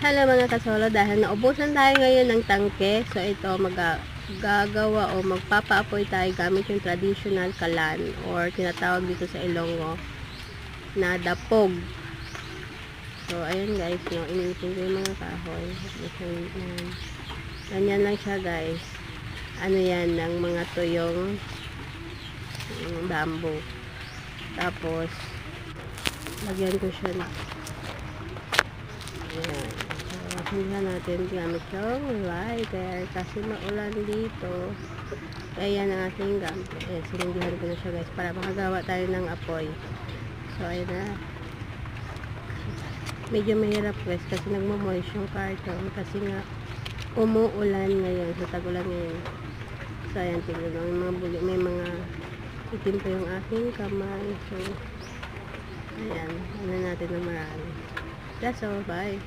Hello mga kasolo, dahil naubusan tayo ngayon ng tangke, so ito magagawa o magpapaapoy tayo gamit yung traditional kalan or tinatawag dito sa Ilonggo na dapog. So ayun guys, no, iniipin ko yung mga kahoy. Ganyan lang siya guys. Ano yan, ng mga tuyong bamboo. Tapos lagyan ko siya na ayan. Hinga natin gamit yung lighter kasi maulan dito. Kaya yan ang ating gamit. Sininggihan ko na siya guys para makagawa tayo ng apoy. So ayun na. Medyo mahirap guys kasi nagmamoist yung carton kasi nga umuulan ngayon. So tagulan ngayon. So ayan, tignan lang yung mga buli. May mga itim pa yung aking kamay. So ayan. Ano natin na marami. That's all. Bye.